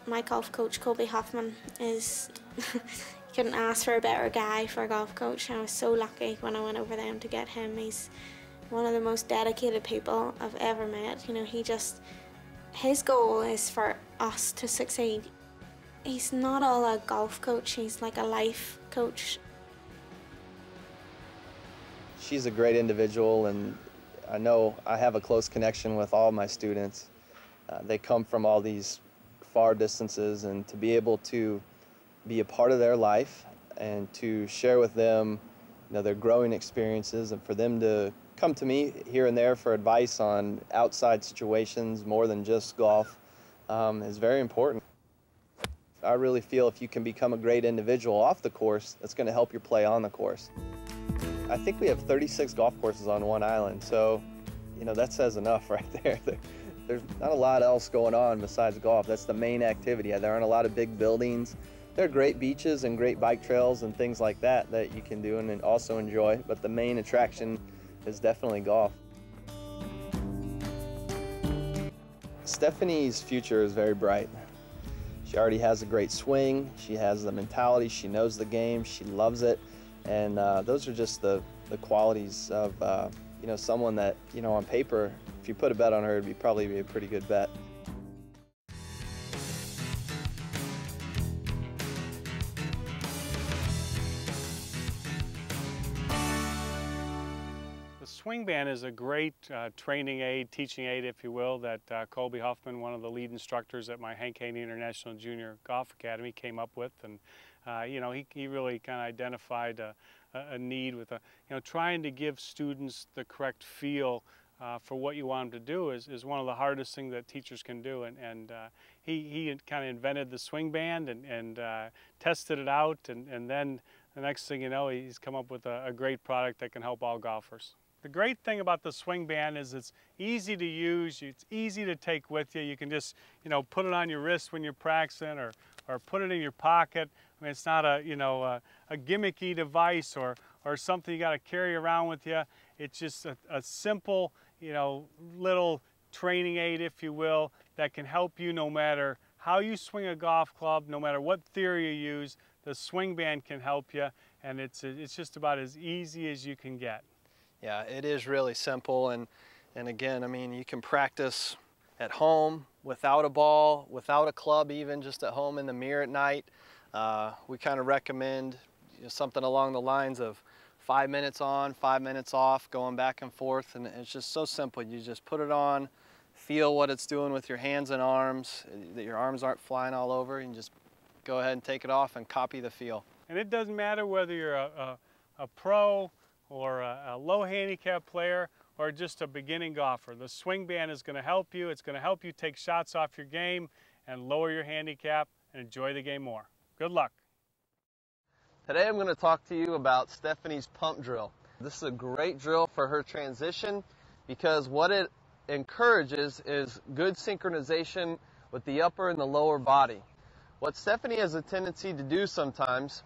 My golf coach, Colby Huffman, is you couldn't ask for a better guy for a golf coach. I was so lucky when I went over them to get him. He's one of the most dedicated people I've ever met. You know, his goal is for us to succeed. He's not all a golf coach, he's like a life coach. She's a great individual, and I know I have a close connection with all my students. They come from all these far distances, and to be able to be a part of their life and to share with them, you know, their growing experiences, and for them to come to me here and there for advice on outside situations more than just golf is very important. I really feel if you can become a great individual off the course, that's going to help your play on the course. I think we have 36 golf courses on one island, so you know that says enough right there. There's not a lot else going on besides golf. That's the main activity. There aren't a lot of big buildings. There are great beaches and great bike trails and things like that that you can do and also enjoy, but the main attraction is definitely golf. Stephanie's future is very bright. She already has a great swing, she has the mentality, she knows the game, she loves it, and those are just the qualities of you know, someone that, you know, on paper, if you put a bet on her, it'd probably be a pretty good bet. The swing band is a great training aid, teaching aid, if you will, that Colby Huffman, one of the lead instructors at my Hank Haney International Junior Golf Academy, came up with. And you know, he really kind of identified a need with trying to give students the correct feel for what you want them to do is one of the hardest things that teachers can do. And he kind of invented the swing band and tested it out, and then the next thing you know, he's come up with a great product that can help all golfers. The great thing about the swing band is it's easy to use, it's easy to take with you. You can just, you know, put it on your wrist when you're practicing, or put it in your pocket. I mean, it's not a, you know, a gimmicky device or something you got to carry around with you. It's just a simple, you know, little training aid, if you will, that can help you no matter how you swing a golf club, no matter what theory you use. The swing band can help you, and it's just about as easy as you can get. Yeah, it is really simple, and again, I mean, you can practice at home without a ball, without a club, even just at home in the mirror at night. We kind of recommend, you know, something along the lines of 5 minutes on, 5 minutes off, going back and forth, and it's just so simple. You just put it on, feel what it's doing with your hands and arms, that your arms aren't flying all over, and just go ahead and take it off and copy the feel. And it doesn't matter whether you're a pro or a low handicap player or just a beginning golfer. The swing band is going to help you. It's going to help you take shots off your game and lower your handicap and enjoy the game more. Good luck. Today I'm going to talk to you about Stephanie's pump drill. This is a great drill for her transition because what it encourages is good synchronization with the upper and the lower body. What Stephanie has a tendency to do sometimes,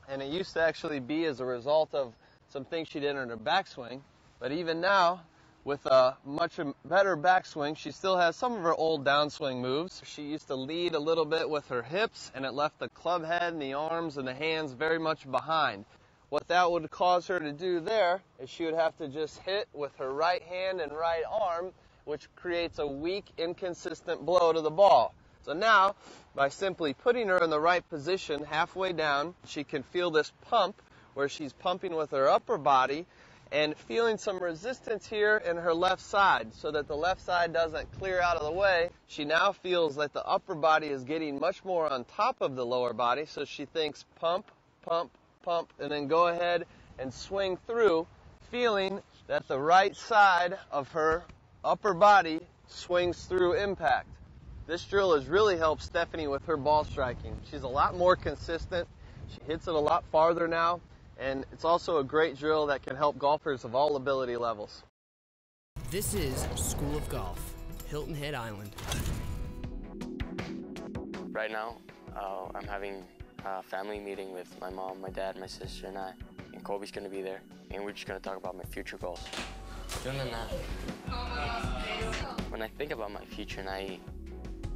and it used to actually be as a result of some things she did in her backswing, but even now, with a much better backswing, she still has some of her old downswing moves. She used to lead a little bit with her hips, and it left the club head and the arms and the hands very much behind. What that would cause her to do there is she would have to just hit with her right hand and right arm, which creates a weak, inconsistent blow to the ball. So now, by simply putting her in the right position halfway down, she can feel this pump where she's pumping with her upper body and feeling some resistance here in her left side so that the left side doesn't clear out of the way. She now feels that the upper body is getting much more on top of the lower body, so she thinks pump, pump, pump, and then go ahead and swing through, feeling that the right side of her upper body swings through impact. This drill has really helped Stephanie with her ball striking. She's a lot more consistent. She hits it a lot farther now. And it's also a great drill that can help golfers of all ability levels. This is School of Golf, Hilton Head Island. Right now, I'm having a family meeting with my mom, my dad, my sister, and I. And Colby's going to be there. And we're just going to talk about my future goals. When I think about my future and I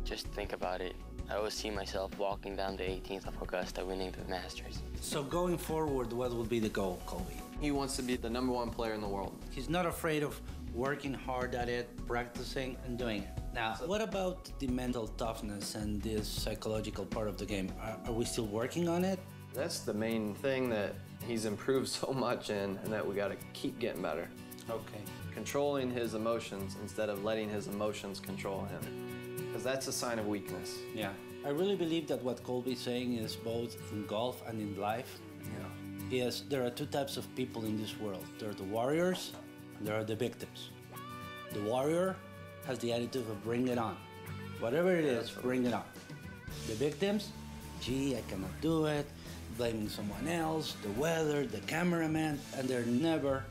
just think about it, I always see myself walking down the 18th of Augusta winning the Masters. So going forward, what will be the goal, Colby? He wants to be the #1 player in the world. He's not afraid of working hard at it, practicing, and doing it. Now, what about the mental toughness and this psychological part of the game? Are we still working on it? That's the main thing that he's improved so much in, and that we got to keep getting better. Okay. Controlling his emotions instead of letting his emotions control him, because that's a sign of weakness. Yeah. I really believe that what Colby's saying is both in golf and in life. Yes, there are two types of people in this world. There are the warriors, and there are the victims. The warrior has the attitude of bring it on. Whatever it is, bring it on. The victims, gee, I cannot do it, blaming someone else, the weather, the cameraman, and they're never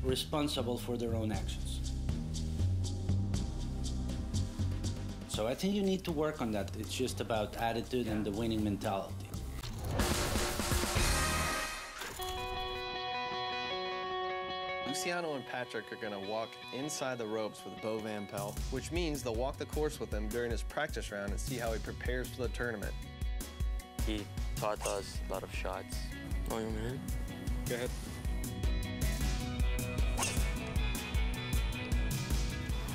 responsible for their own actions. So I think you need to work on that. It's just about attitude and the winning mentality. Luciano and Patrick are going to walk inside the ropes with Bo Van Pelt, which means they'll walk the course with him during his practice round and see how he prepares for the tournament. He taught us a lot of shots. Oh, you man. Go ahead.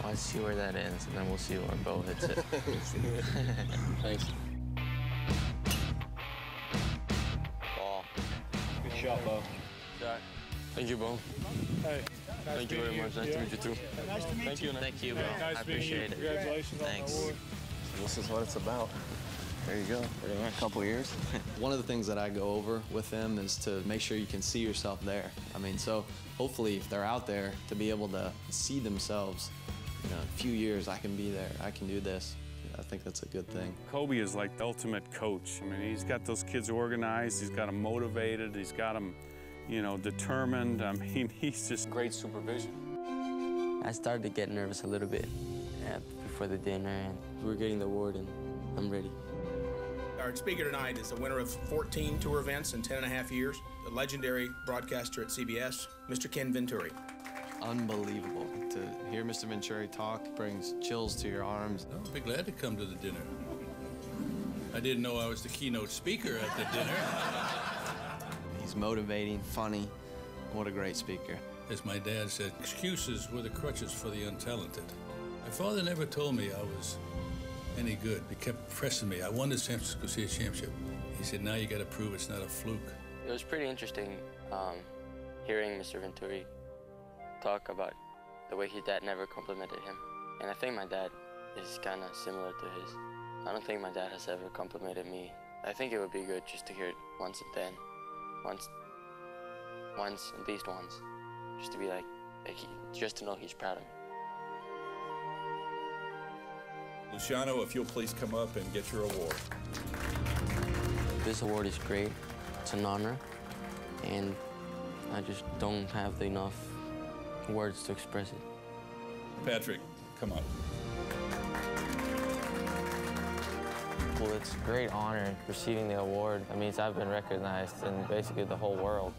Let's see where that ends, and then we'll see where Bo hits it. Thanks. Ball. Good shot, Bo. Shot. Thank you, Bo. Hey, Thank you very much. Nice to meet you, too. Nice to meet you. Thank you, Bo. Nice I appreciate it. Congratulations Thanks. on the award. This is what it's about. There you go. A couple years. One of the things that I go over with them is to make sure you can see yourself there. I mean, so hopefully if they're out there, to be able to see themselves, you know, in a few years I can be there, I can do this. I think that's a good thing. Colby is like the ultimate coach. I mean, he's got those kids organized, he's got them motivated, he's got them, you know, determined. I mean, he's just great supervision. I started to get nervous a little bit before the dinner, and we're getting the award, and I'm ready. Our speaker tonight is the winner of 14 tour events in 10.5 years, the legendary broadcaster at CBS, Mr. Ken Venturi. Unbelievable. To hear Mr. Venturi talk brings chills to your arms. I'll be glad to come to the dinner. I didn't know I was the keynote speaker at the dinner. He's motivating, funny. What a great speaker. As my dad said, excuses were the crutches for the untalented. My father never told me I was any good. He kept pressing me. I won the San Francisco City Championship. He said, now you got to prove it's not a fluke. It was pretty interesting hearing Mr. Venturi talk about the way his dad never complimented him. And I think my dad is kind of similar to his. I don't think my dad has ever complimented me. I think it would be good just to hear it once and then. Once, at least once. Just to be like just to know he's proud of me. Luciano, if you'll please come up and get your award. This award is great. It's an honor. And I just don't have enough words to express it. Patrick, come up. Well, it's a great honor receiving the award. That means I've been recognized in basically the whole world.